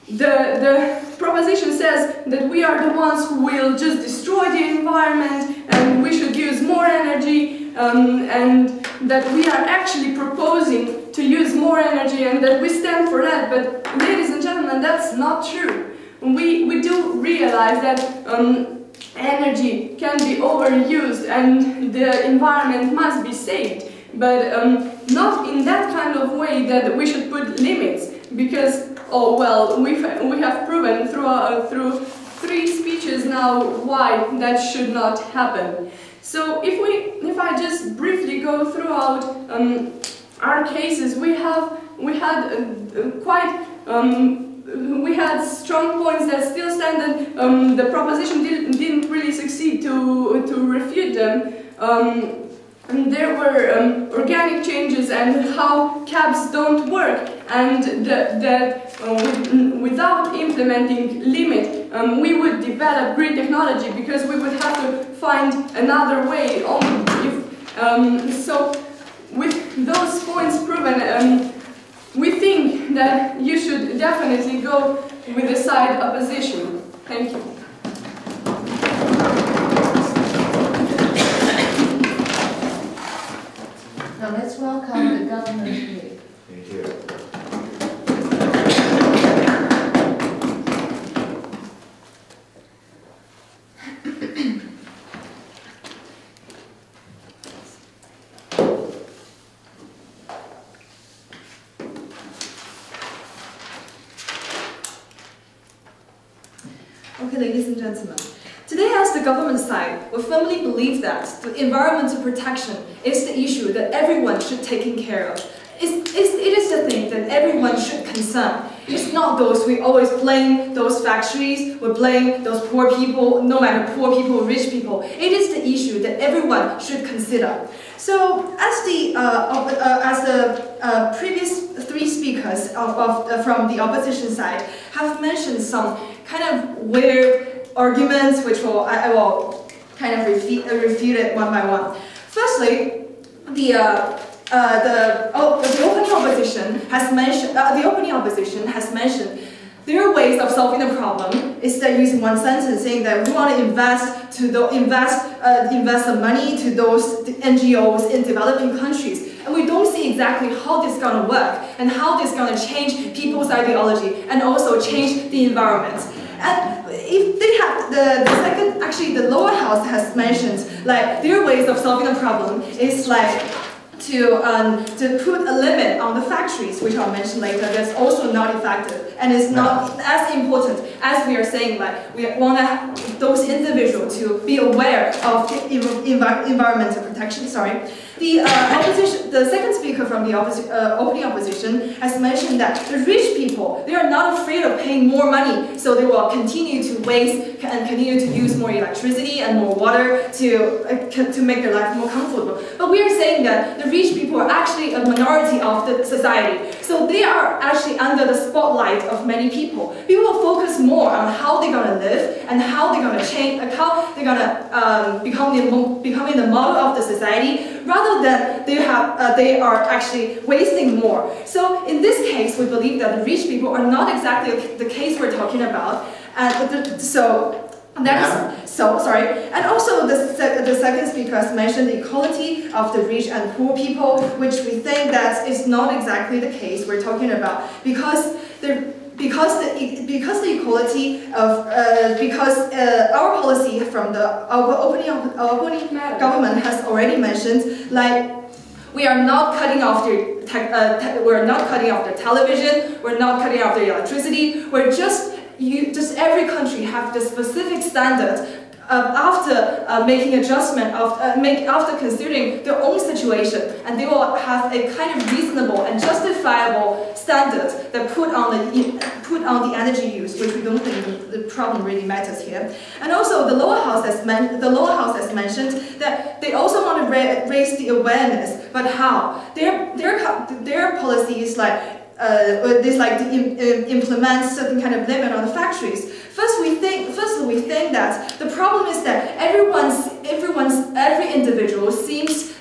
Speaker 8: the proposition says that we are the ones who will just destroy the environment, and we should use more energy, and that we are actually proposing to use more energy, and that we stand for that. But ladies and gentlemen, that's not true. We do realize that energy can be overused and the environment must be saved, but not in that kind of way that we should put limits, because oh well, we have proven through 3 speeches now why that should not happen. So if I just briefly go throughout our cases, we had strong points that still stand, and the proposition didn't really succeed to refute them. And there were organic changes and how cabs don't work, and that without implementing limit, we would develop green technology, because we would have to find another way. So with those points proven, we think that you should definitely go with the side opposition. Thank you.
Speaker 4: Now let's welcome the government here.
Speaker 2: Thank you.
Speaker 9: Okay, ladies and gentlemen. Today, as the government side, we firmly believe that the environmental protection is the issue that everyone should take care of. It is the thing that everyone should concern. It's not those, we always blame those factories, we blame those poor people, no matter poor people or rich people. It is the issue that everyone should consider. So, as the previous 3 speakers from the opposition side have mentioned some kind of weird arguments, which I will kind of refute it one by one. Firstly, the opening opposition has mentioned their ways of solving the problem is that using one sentence saying that we want to invest the money to those NGOs in developing countries, and we don't see exactly how this is going to work and how this is going to change people's ideology and also change the environment. And if they have the lower house has mentioned like their ways of solving the problem is like to put a limit on the factories, which I'll mention later. That's also not effective and is not as important as we are saying. Like we want those individuals to be aware of the environmental protection. Sorry. The second speaker from the opening opposition has mentioned that the rich people, they are not afraid of paying more money, so they will continue to waste and continue to use more electricity and more water to make their life more comfortable. But we are saying that the rich people are actually a minority of the society, so they are actually under the spotlight of many people. People will focus more on how they're going to live and how they're going to change, how they're going to becoming the model of the society, rather than they are actually wasting more. So in this case, we believe that the rich people are not exactly the case we're talking about. So And that is, so, sorry. And also the second speaker has mentioned the equality of the rich and poor people, which we think that is not exactly the case we're talking about, because the equality of our policy from our opening government has already mentioned, like, we are not cutting off the television, we're not cutting off the electricity, we're just every country have the specific standard after making adjustment after considering their own situation, and they will have a kind of reasonable and justifiable standard that put on the energy use, which we don't think the problem really matters here. And also the lower house has mentioned that they also want to raise the awareness, but how? Their policy is like to implement certain kind of limit on the factories. Firstly, we think that the problem is that every individual seems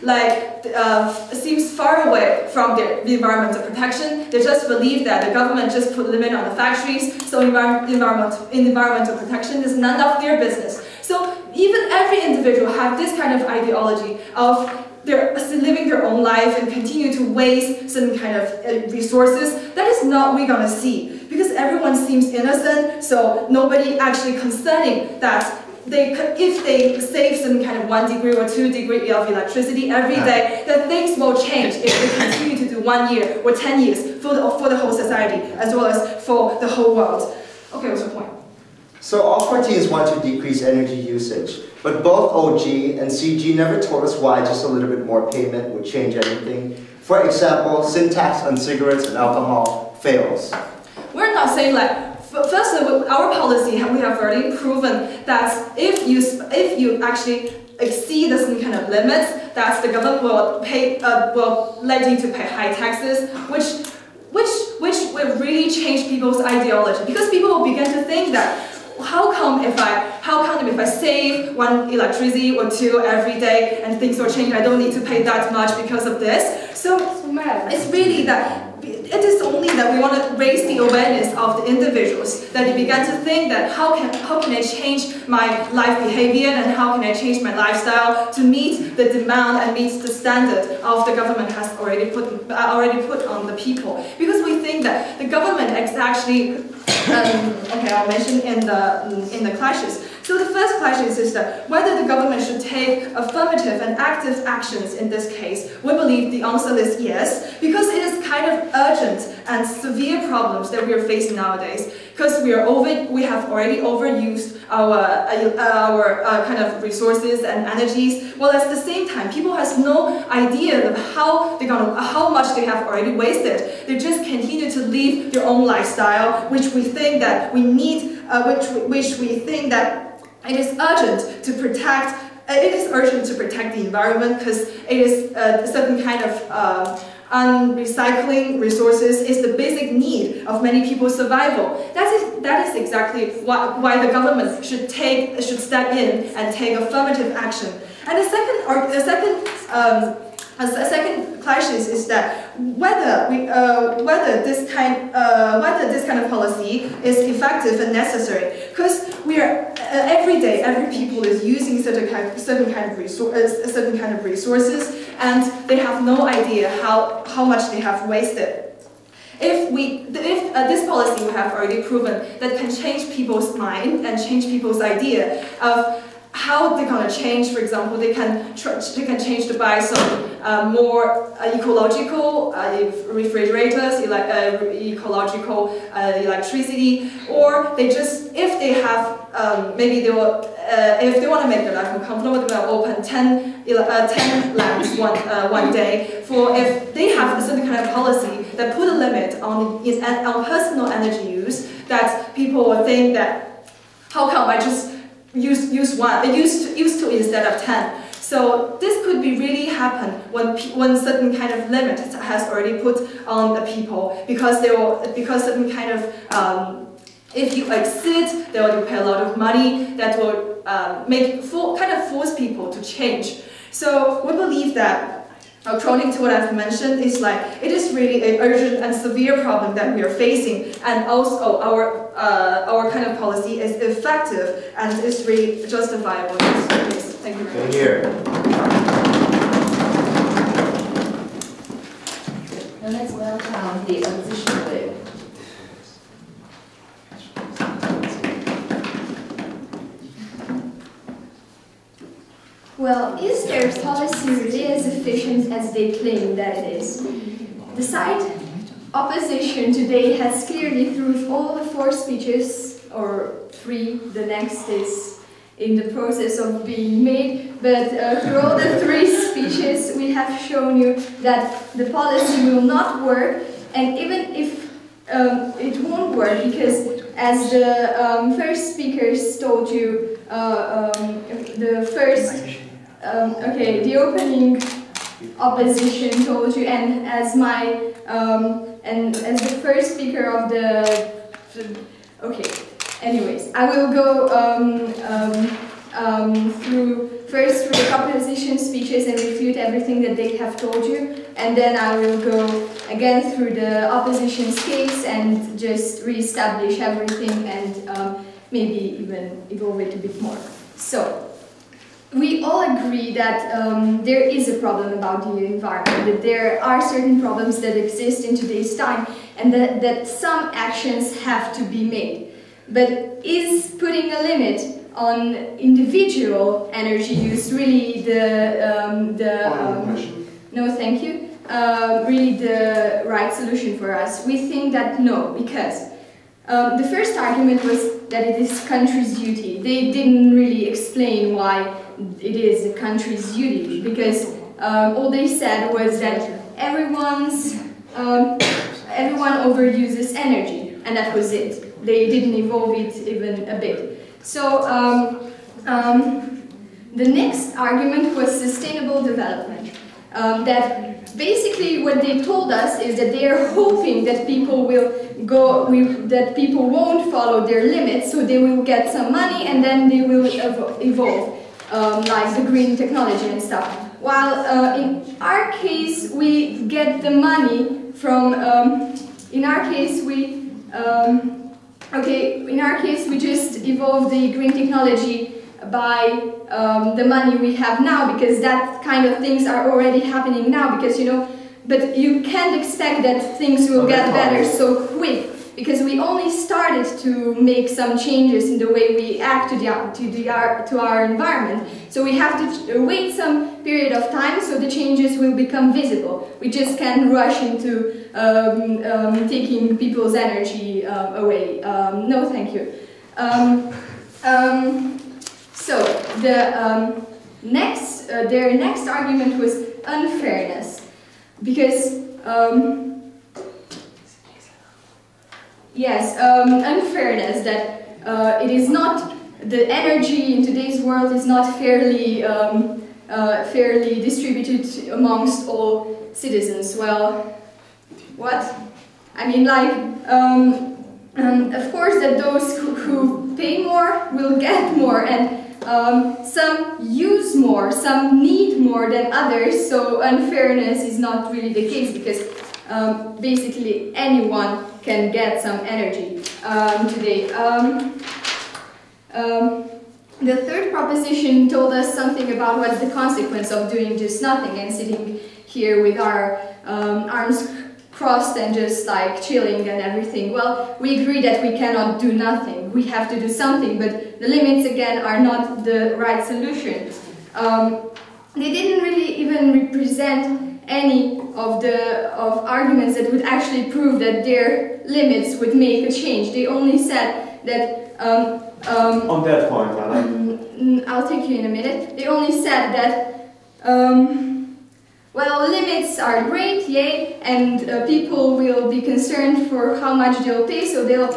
Speaker 9: far away from the environmental protection. They just believe that the government just put limit on the factories, so environmental protection is none of their business. So even every individual have this kind of ideology of they're living their own life and continue to waste some kind of resources. That is not what we're gonna see, because everyone seems innocent, so nobody actually concerning that if they save some kind of 1 degree or 2 degree of electricity every day, then things will change if they continue to do 1 year or 10 years for the whole society as well as for the whole world. Okay, what's your point?
Speaker 2: So all 14s want to decrease energy usage, but both OG and CG never told us why just a little bit more payment would change anything. For example, sin tax on cigarettes and alcohol fails.
Speaker 9: We're not saying like, first our policy, we have already proven that if you actually exceed some kind of limits, that the government will let you to pay high taxes, which will really change people's ideology, because people will begin to think that how come if I save 1 electricity or 2 every day and things will change, I don't need to pay that much because of this. So it's really that it is only that we want to raise the awareness of the individuals, that they begin to think that how can I change my life behavior and how can I change my lifestyle to meet the demand and meet the standard of the government has already put on the people. Because we think that the government is actually okay, I'll mention in the clashes. So the first clashes is that whether the government should take affirmative and active actions in this case. We believe the answer is yes, because it is kind of urgent and severe problems that we are facing nowadays. Because we have already overused our kind of resources and energies, while at the same time people has no idea of how much they have already wasted. They just continue to live their own lifestyle, which we think that we need, which we think that it is urgent to protect. It is urgent to protect the environment, because it is a certain kind of recycling resources is the basic need of many people's survival. That is exactly why the government should step in and take affirmative action. And the second crisis is that whether this kind of policy is effective and necessary, because we are every day every people is using certain kind of resources, and they have no idea how much they have wasted. If this policy we have already proven that can change people's mind and change people's idea of how they're going to change. For example, they can change to buy some more ecological refrigerators, ecological electricity, or they just, if they have, maybe they will, if they want to make their life more comfortable, they will open 10 lamps one day. For if they have a certain kind of policy that put a limit on personal energy use, that people will think that how come I just use 2 instead of 10. So this could be really happen when certain kind of limit has already put on the people, because certain kind of if you exceed, they will pay a lot of money that will force people to change. So we believe that according to what I've mentioned, is like it is really an urgent and severe problem that we are facing, and also our kind of policy is effective and is really justifiable. Yes, thank you very much.
Speaker 2: Here.
Speaker 4: Now let's welcome the opposition whip.
Speaker 3: Well, is their policy really as efficient as they claim that it is? The side opposition today has clearly, through all the 4 speeches, or 3, the next is in the process of being made, but through all the 3 speeches we have shown you that the policy will not work, and even if it won't work, because as the first speakers told you, the opening opposition told you, and as the first speaker of anyways, I will go through the opposition speeches and refute everything that they have told you, and then I will go again through the opposition's case and just re-establish everything and maybe even evolve it a bit more. So, we all agree that there is a problem about the environment, that there are certain problems that exist in today's time, and that some actions have to be made. But is putting a limit on individual energy use really no, thank you, really the right solution for us? We think that no, because the first argument was that it is country's duty. They didn't really explain why it is the country's duty, because all they said was that everyone overuses energy, and that was it. They didn't evolve it even a bit. So the next argument was sustainable development. That basically what they told us is that they are hoping that people that people won't follow their limits, so they will get some money and then they will evolve, like the green technology and stuff. While in our case we get the money from, in our case we just evolve the green technology by the money we have now, because that kind of things are already happening now, because but you can't expect that things will get better so quick, because we only started to make some changes in the way we act to our environment. So we have to wait some period of time so the changes will become visible. We just can't rush into taking people's energy away. No, thank you. So the their next argument was unfairness, because unfairness, that it is not, the energy in today's world is not fairly fairly distributed amongst all citizens. Well, what? I mean, like, of course that those who pay more will get more, and some use more, some need more than others, so unfairness is not really the case, because basically anyone can get some energy today. The third proposition told us something about what's the consequence of doing just nothing and sitting here with our arms crossed and just like chilling and everything. Well, we agree that we cannot do nothing. We have to do something, but the limits again are not the right solution. They didn't really even represent any of arguments that would actually prove that their limits would make a change. They only said that
Speaker 1: on that point, madam.
Speaker 3: I'll take you in a minute. They only said that well, limits are great, yay, and people will be concerned for how much they'll pay, so they'll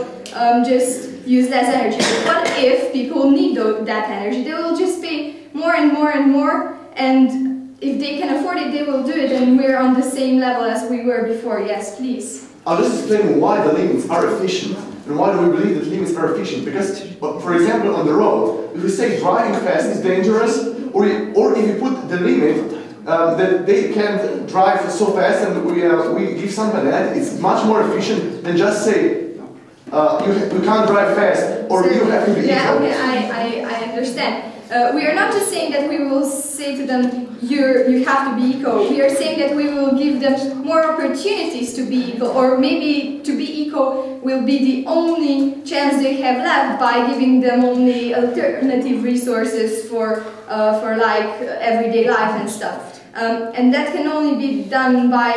Speaker 3: just use less energy. But what if people need that energy? They will just pay more and more and more, and if they can afford it, they will do it, and we're on the same level as we were before. Yes, please.
Speaker 1: I'll just explain why the limits are efficient, and why do we believe that limits are efficient. Because, for example, on the road, if we say driving fast is dangerous, or if you put the limit that they can drive so fast and we give something like that, it's much more efficient than just say, you can't drive fast, or you have to be eco.
Speaker 3: Yeah, okay, I understand. We are not just saying that we will say to them, you have to be eco. We are saying that we will give them more opportunities to be eco, or maybe to be eco will be the only chance they have left by giving them only alternative resources for like everyday life and stuff. And that can only be done by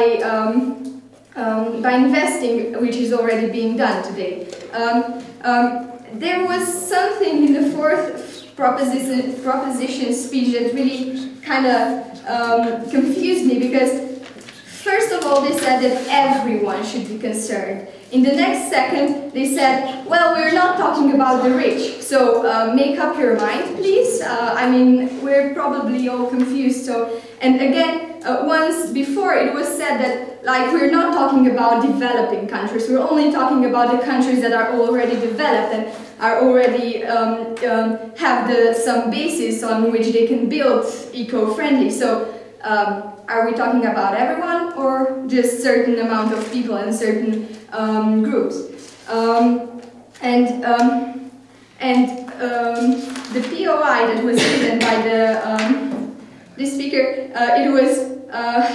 Speaker 3: investing, which is already being done today. There was something in the fourth proposition speech that really kind of confused me, because first of all they said that everyone should be concerned. In the next second they said, well, we're not talking about the rich, so make up your mind, please. I mean, we're probably all confused. So, and again, once before it was said that like we're not talking about developing countries, we're only talking about the countries that are already developed and are already have some basis on which they can build eco-friendly. So are we talking about everyone or just certain amount of people and certain groups? The POI that was given by the speaker, it was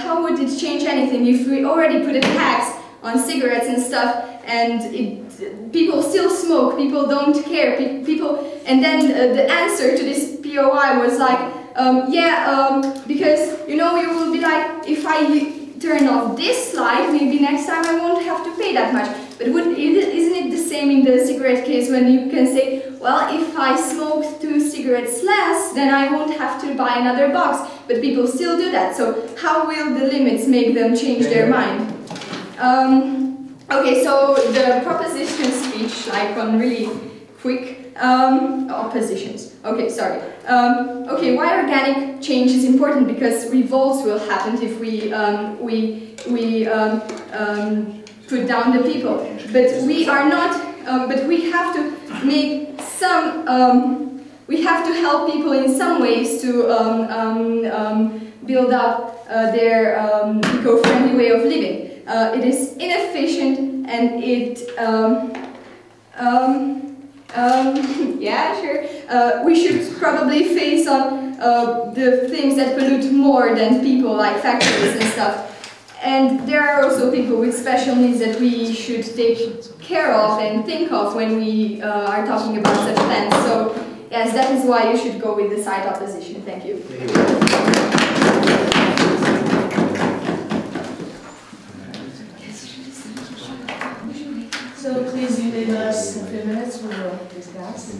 Speaker 3: how would it change anything if we already put a tax on cigarettes and stuff, and people still smoke, people don't care, and then the answer to this POI was like, because you will be like, if I turn off this light, maybe next time I won't have to pay that much. But isn't it the same in the cigarette case, when you can say, well, if I smoke 2 cigarettes less, then I won't have to buy another box, but people still do that. So how will the limits make them change their mind? Okay, so the proposition speech, like on really quick oppositions. Okay, sorry. Okay, why organic change is important? Because revolts will happen if we put down the people. But we are not. But we have to make some. We have to help people in some ways to build up their eco-friendly way of living. It is inefficient and it. Yeah, sure. We should probably face on the things that pollute more than people, like factories and stuff. And there are also people with special needs that we should take care of and think of when we are talking about such plans. So, yes, that is why you should go with the side opposition. Thank you.
Speaker 4: So please give us a few minutes, we will discuss.